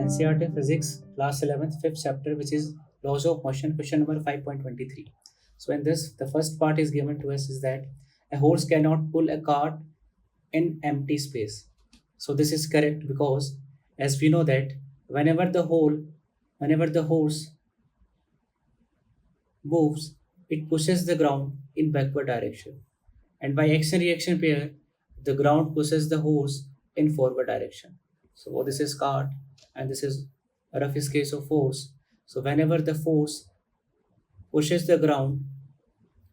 NCERT Physics, Class 11th, 5th chapter, which is Laws of Motion, question number 5.23. So, in this, the first part is given to us is that a horse cannot pull a cart in empty space. So, this is correct because, as we know that whenever the horse moves, it pushes the ground in backward direction. And by action reaction pair, the ground pushes the horse in forward direction. So this is cart and this is a roughest case of force. So whenever the force pushes the ground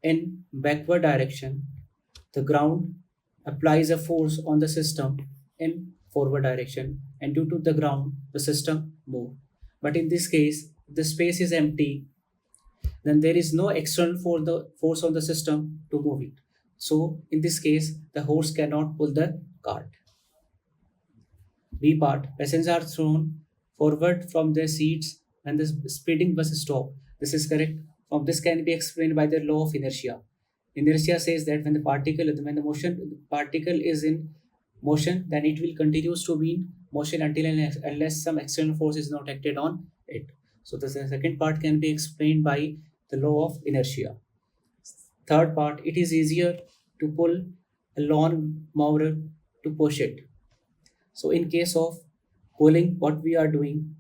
in backward direction, the ground applies a force on the system in forward direction, and due to the ground the system move. But in this case, the space is empty, then there is no external for the force on the system to move it. So in this case, the horse cannot pull the cart. B part, passengers are thrown forward from their seats when the speeding bus stop. This is correct. From this can be explained by the law of inertia. Inertia says that when the motion particle is in motion, then it will continues to be in motion until and unless some external force is not acted on it. So the second part can be explained by the law of inertia. Third part, it is easier to pull a lawn mower to push it. So in case of pulling, what we are doing,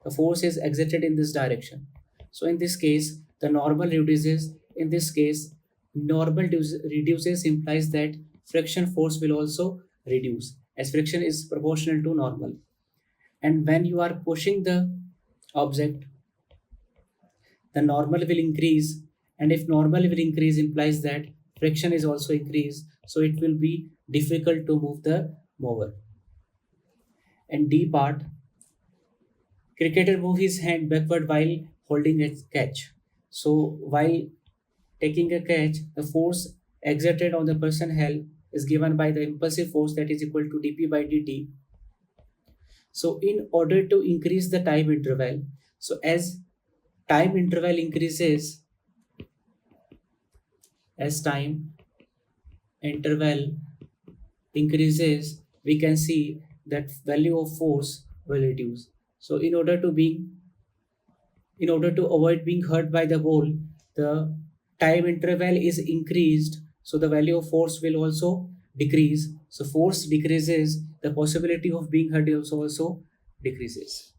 the force is exerted in this direction. So in this case, the normal reduces. In this case, reduces implies that friction force will also reduce, as friction is proportional to normal. And when you are pushing the object, the normal will increase, and if normal will increase implies that friction is also increased, so it will be difficult to move the mower. And D part, cricketer move his hand backward while holding a catch. So while taking a catch, the force exerted on the person held is given by the impulsive force that is equal to dp by dt. So in order to increase the time interval, so as time interval increases, as time interval increases, we can see that value of force will reduce. So in order to avoid being hurt by the ball, the time interval is increased, so the value of force will also decrease. So force decreases, the possibility of being hurt also decreases.